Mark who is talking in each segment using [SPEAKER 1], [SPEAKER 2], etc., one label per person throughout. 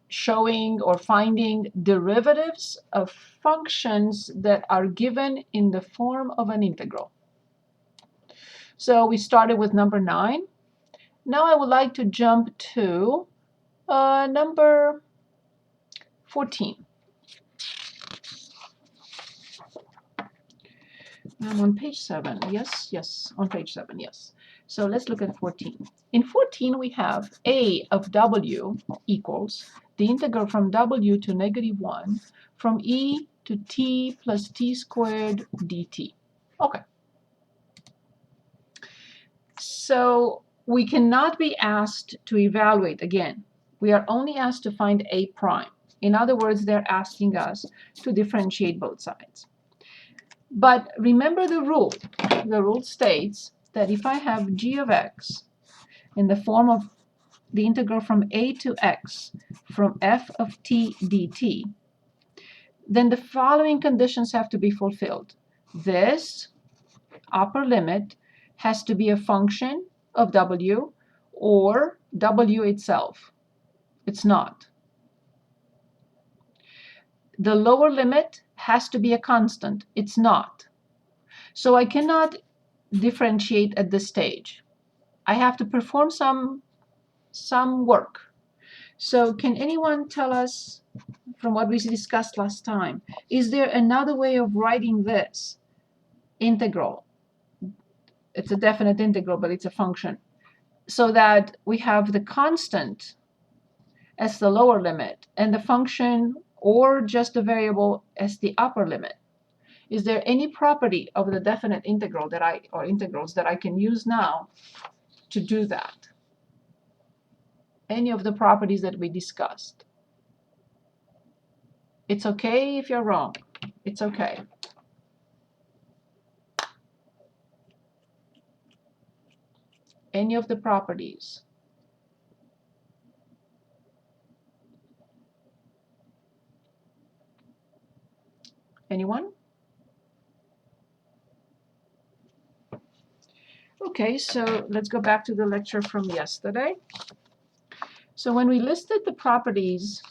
[SPEAKER 1] showing or finding derivatives of functions that are given in the form of an integral. So we started with number 9. Now I would like to jump to number 14. I'm on page 7. Yes, on page 7, yes. So let's look at 14. In 14, we have a of w equals the integral from w to -1 from e to t plus t squared dt. Okay. So we cannot be asked to evaluate again. We are only asked to find a prime. In other words, they're asking us to differentiate both sides. But remember the rule. The rule states that if I have g of x in the form of the integral from a to x from f of t dt, then the following conditions have to be fulfilled. This upper limit has to be a function of w or w itself. It's not. The lower limit has to be a constant. It's not. So I cannot differentiate at this stage. I have to perform some work. So can anyone tell us, from what we discussed last time, is there another way of writing this integral? It's a definite integral, but it's a function. So that we have the constant as the lower limit and the function or just a variable as the upper limit. Is there any property of the definite integral or integrals that I can use now to do that? Any of the properties that we discussed? It's okay if you're wrong. It's okay. Any of the properties? Anyone? Okay, so let's go back to the lecture from yesterday. So when we listed the properties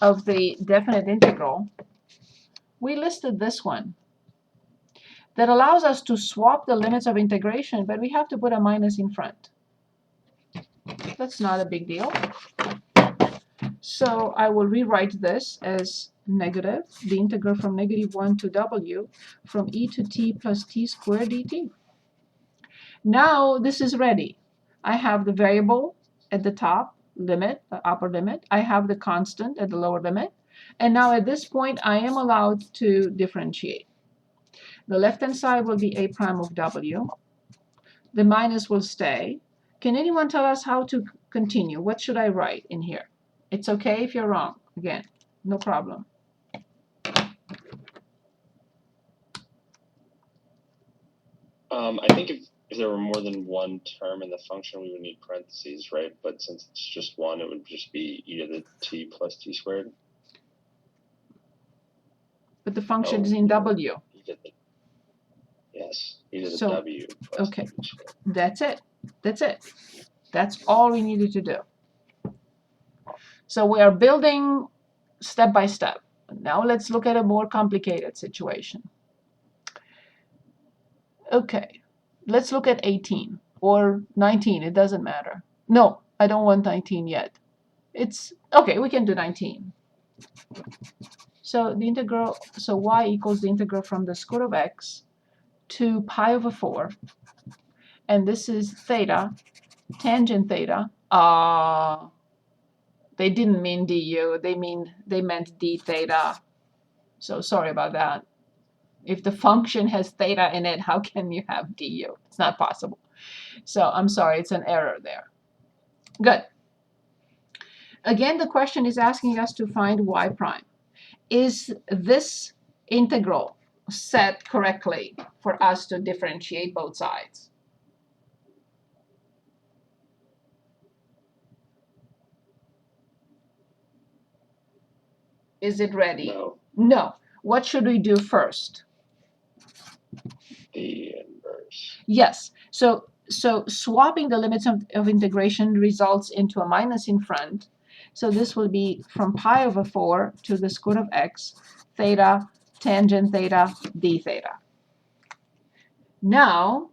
[SPEAKER 1] of the definite integral, we listed this one that allows us to swap the limits of integration, but we have to put a minus in front. That's not a big deal. So I will rewrite this as negative, the integral from -1 to w from e to t plus t squared dt. Now this is ready. I have the variable at the top limit, the upper limit. I have the constant at the lower limit. And now at this point, I am allowed to differentiate. The left-hand side will be a prime of w. The minus will stay. Can anyone tell us how to continue? What should I write in here? It's okay if you're wrong. Again, no problem.
[SPEAKER 2] I think if there were more than one term in the function, we would need parentheses, right? But since it's just one, it would just be e to the t plus t squared.
[SPEAKER 1] But the function is in w.
[SPEAKER 2] Yes, e to the
[SPEAKER 1] So,
[SPEAKER 2] w plus
[SPEAKER 1] okay,
[SPEAKER 2] t squared.
[SPEAKER 1] that's it. That's it. That's all we needed to do. So we are building step by step. Now let's look at a more complicated situation. Okay, let's look at 18 or 19. It doesn't matter. No, I don't want 19 yet. It's okay, we can do 19. So the integral, so y equals the integral from the square root of x to pi over 4. And this is theta, tangent theta. They didn't mean du, they meant d theta. So sorry about that. If the function has theta in it, how can you have du? It's not possible. So I'm sorry, it's an error there. Good. Again, the question is asking us to find y prime. Is this integral set correctly for us to differentiate both sides? Is it ready?
[SPEAKER 2] No.
[SPEAKER 1] No. What should we do first?
[SPEAKER 2] The inverse.
[SPEAKER 1] Yes. So so swapping the limits of integration results into a minus in front. So this will be from pi over 4 to the square root of x, theta, tangent theta, d theta. Now,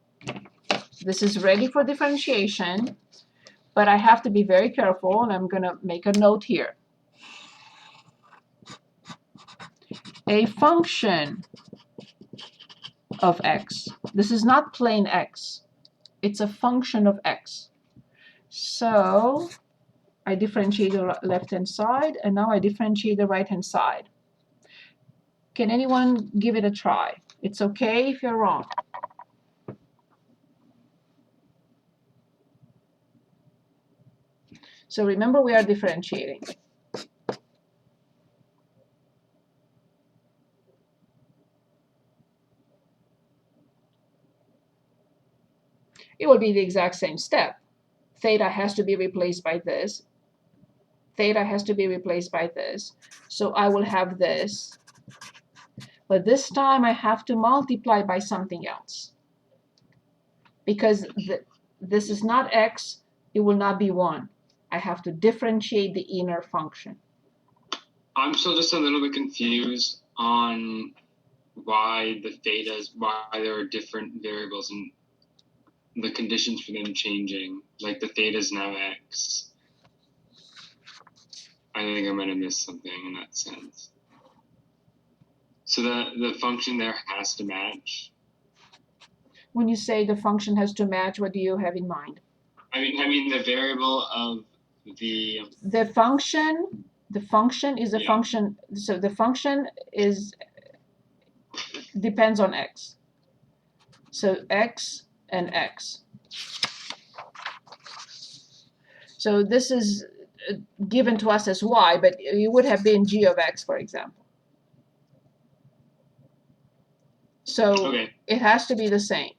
[SPEAKER 1] this is ready for differentiation, but I have to be very careful, and I'm going to make a note here. A function of x. This is not plain x. It's a function of x. So I differentiate the left-hand side, and now I differentiate the right-hand side. Can anyone give it a try? It's okay if you're wrong. So remember, we are differentiating. It will be the exact same step. Theta has to be replaced by this. Theta has to be replaced by this. So I will have this. But this time I have to multiply by something else. Because this is not x, it will not be 1. I have to differentiate the inner function.
[SPEAKER 3] I'm still just a little bit confused on why the thetas, why there are different variables and the conditions for them changing. Like the theta is now x. I think I might have missed something in that sense. So the function there has to match.
[SPEAKER 1] When you say the function has to match, what do you have in mind?
[SPEAKER 3] I mean the variable of
[SPEAKER 1] the function. The function is a function. So the function depends on x. So x and x. So this is given to us as y, but it would have been g of x, for example. So it has to be the same.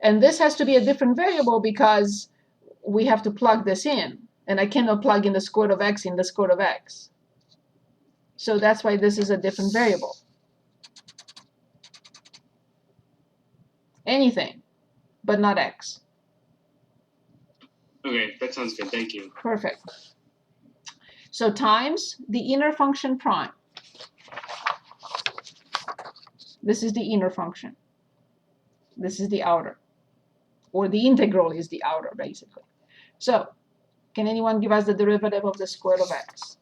[SPEAKER 1] And this has to be a different variable because we have to plug this in. And I cannot plug in the square root of x in the square root of x. So that's why this is a different variable. Anything, but not x.
[SPEAKER 3] Okay, that sounds good. Thank you.
[SPEAKER 1] Perfect. So times the inner function prime. This is the inner function. This is the outer. Or the integral is the outer, basically. So, can anyone give us the derivative of the square root of x?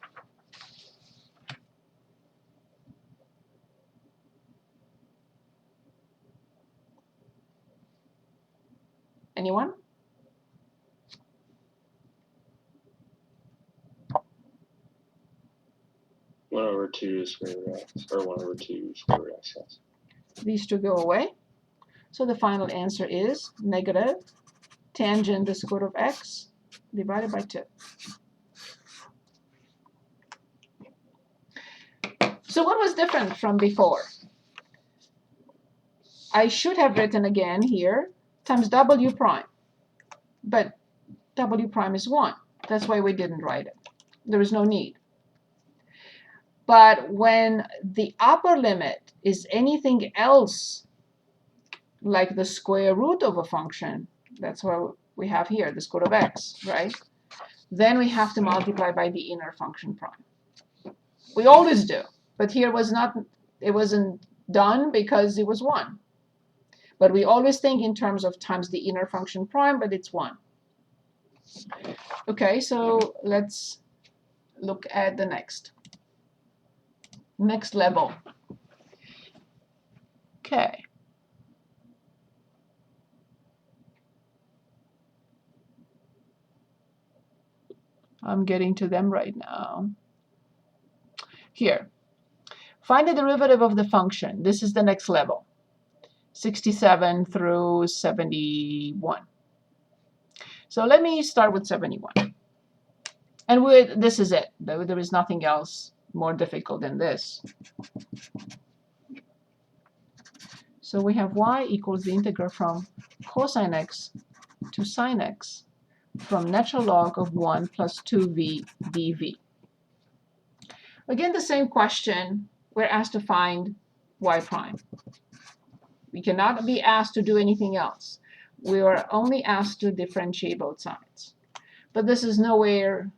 [SPEAKER 1] Anyone?
[SPEAKER 2] One over 2 square root of x, or 1 over 2 square root of x, yes.
[SPEAKER 1] These two go away. So the final answer is negative tangent the square root of x divided by 2. So what was different from before? I should have written again here times w prime. But w prime is 1. That's why we didn't write it. There is no need. But when the upper limit is anything else like the square root of a function, that's what we have here, the square root of x, right? Then we have to multiply by the inner function prime. We always do, but here it wasn't done because it was 1. But we always think in terms of times the inner function prime, but it's 1. Okay, so let's look at the next level. Okay. I'm getting to them right now. Here. Find the derivative of the function. This is the next level. 67 through 71. So let me start with 71. And this is it. There is nothing else more difficult than this. So we have y equals the integral from cosine x to sine x from natural log of 1 plus 2v dv. Again, the same question. We're asked to find y prime. We cannot be asked to do anything else. We are only asked to differentiate both sides. But this is nowhere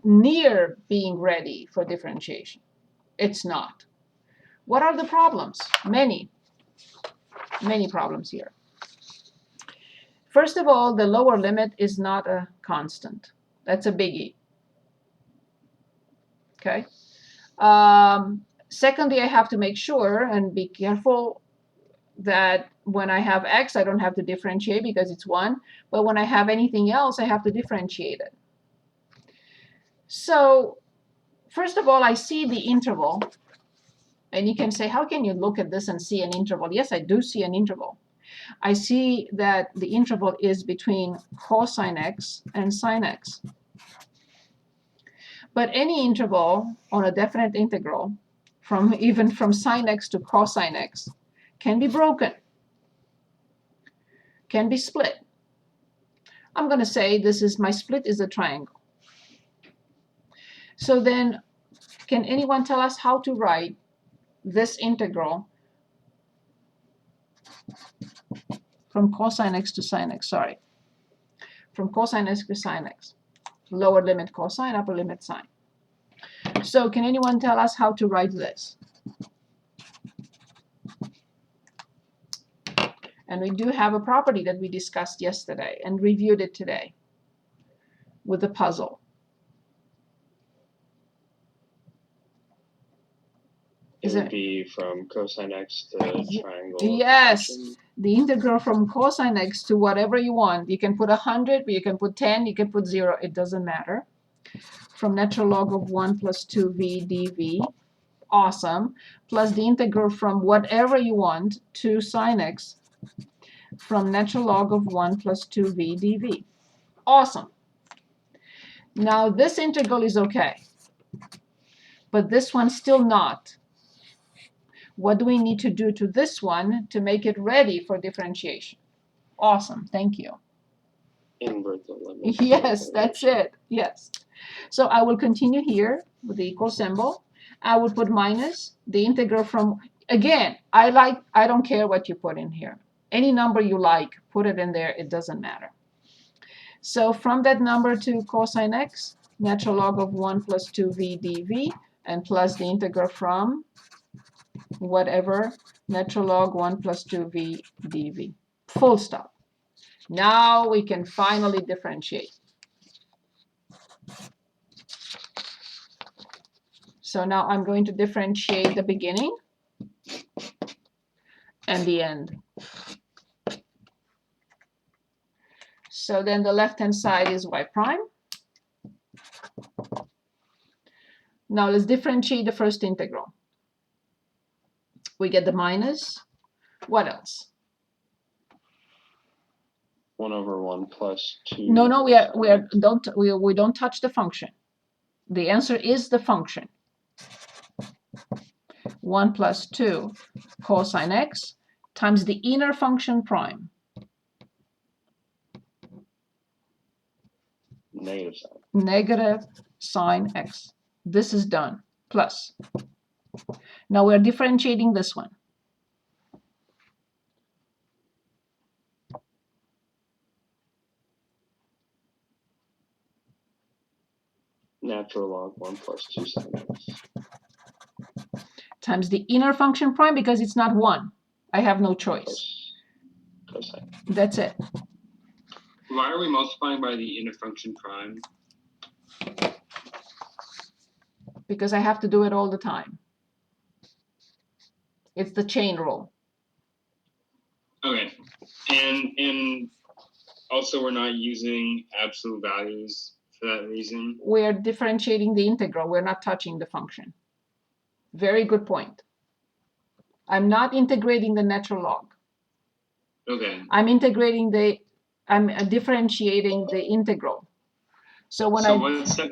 [SPEAKER 1] near being ready for differentiation. It's not. What are the problems? Many problems here. First of all, the lower limit is not a constant. That's a biggie. Okay. Secondly, I have to make sure and be careful that when I have x, I don't have to differentiate because it's 1. But when I have anything else, I have to differentiate it. So first of all, I see the interval. And you can say, how can you look at this and see an interval? Yes, I do see an interval. I see that the interval is between cosine x and sine x. But any interval on a definite integral, even from sine x to cosine x, can be broken, can be split. I'm going to say my split is a triangle. So then, can anyone tell us how to write this integral from cosine x to sine x? Sorry, from cosine x to sine x. Lower limit cosine, upper limit sine. So can anyone tell us how to write this? And we do have a property that we discussed yesterday and reviewed it today with a puzzle.
[SPEAKER 2] It would be from cosine x to triangle.
[SPEAKER 1] Yes,
[SPEAKER 2] function.
[SPEAKER 1] the integral from cosine x to whatever you want. You can put 100, but you can put 10, you can put 0. It doesn't matter. From natural log of 1 plus 2v dv. Awesome. Plus the integral from whatever you want to sine x from natural log of 1 plus 2v dv. Awesome. Now this integral is okay, but this one's still not. What do we need to do to this one to make it ready for differentiation? Awesome. Thank you.
[SPEAKER 2] Invert the limit.
[SPEAKER 1] Yes, that's it. Yes. So I will continue here with the equal symbol. I will put minus the integral from, again, I don't care what you put in here. Any number you like, put it in there. It doesn't matter. So from that number to cosine x, natural log of 1 plus 2v dv, and plus the integral from whatever, natural log 1 plus 2v dv. Full stop. Now we can finally differentiate. So now I'm going to differentiate the beginning and the end. So then the left-hand side is y prime. Now let's differentiate the first integral. We get the minus. What else?
[SPEAKER 2] 1 over 1 plus 2.
[SPEAKER 1] No, we don't touch the function. The answer is the function. 1 plus 2 cosine x times the inner function prime.
[SPEAKER 2] Negative sign.
[SPEAKER 1] Negative sine x. This is done. Plus. Now we're differentiating this one.
[SPEAKER 2] Natural log 1 plus 2 sine x.
[SPEAKER 1] Times the inner function prime because it's not 1. I have no choice.
[SPEAKER 2] Cosine.
[SPEAKER 1] That's it.
[SPEAKER 3] Why are we multiplying by the inner function prime?
[SPEAKER 1] Because I have to do it all the time. It's the chain rule.
[SPEAKER 3] Okay, and also we're not using absolute values for that reason.
[SPEAKER 1] We're differentiating the integral. We're not touching the function. Very good point. I'm not integrating the natural log.
[SPEAKER 3] Okay.
[SPEAKER 1] I'm differentiating the integral. So when
[SPEAKER 3] what step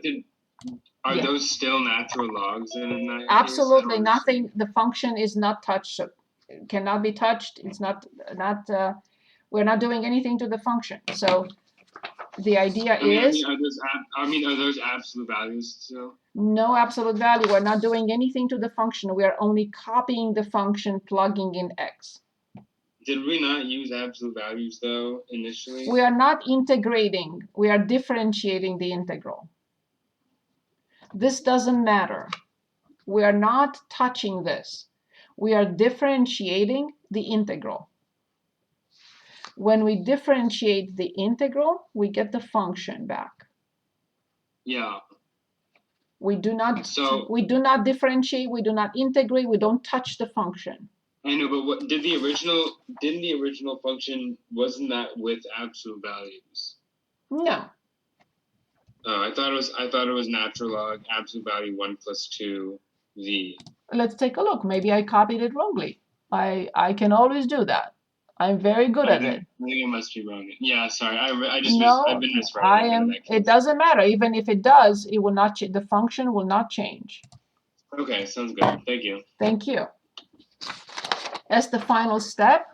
[SPEAKER 3] are those still natural logs in that
[SPEAKER 1] absolutely
[SPEAKER 3] case?
[SPEAKER 1] Nothing. The function is not touched. So it cannot be touched. It's not. We're not doing anything to the function. So the idea is.
[SPEAKER 3] Are those absolute values still?
[SPEAKER 1] No absolute value. We're not doing anything to the function. We are only copying the function, plugging in x.
[SPEAKER 3] Did we not use absolute values though initially?
[SPEAKER 1] We are not integrating, we are differentiating the integral. This doesn't matter. We are not touching this. We are differentiating the integral. When we differentiate the integral, we get the function back.
[SPEAKER 3] Yeah.
[SPEAKER 1] We do not
[SPEAKER 3] So
[SPEAKER 1] differentiate, we do not integrate, we don't touch the function.
[SPEAKER 3] I know, but what didn't the original function, wasn't that with absolute values?
[SPEAKER 1] No.
[SPEAKER 3] Oh, I thought it was natural log absolute value 1 plus 2 v.
[SPEAKER 1] Let's take a look. Maybe I copied it wrongly. I can always do that. I'm very good at it.
[SPEAKER 3] I think it must be wrong. Yeah, sorry. I've been miswriting.
[SPEAKER 1] I am. It doesn't matter. Even if it does, it will not. The function will not change.
[SPEAKER 3] Okay, sounds good. Thank you.
[SPEAKER 1] Thank you. As the final step,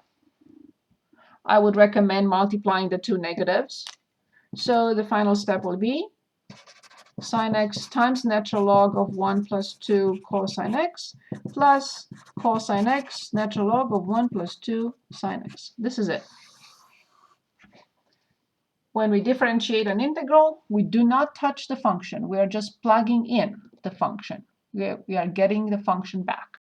[SPEAKER 1] I would recommend multiplying the two negatives. So the final step will be sine x times natural log of 1 plus 2 cosine x plus cosine x natural log of 1 plus 2 sine x. This is it. When we differentiate an integral, we do not touch the function. We are just plugging in the function. We are getting the function back.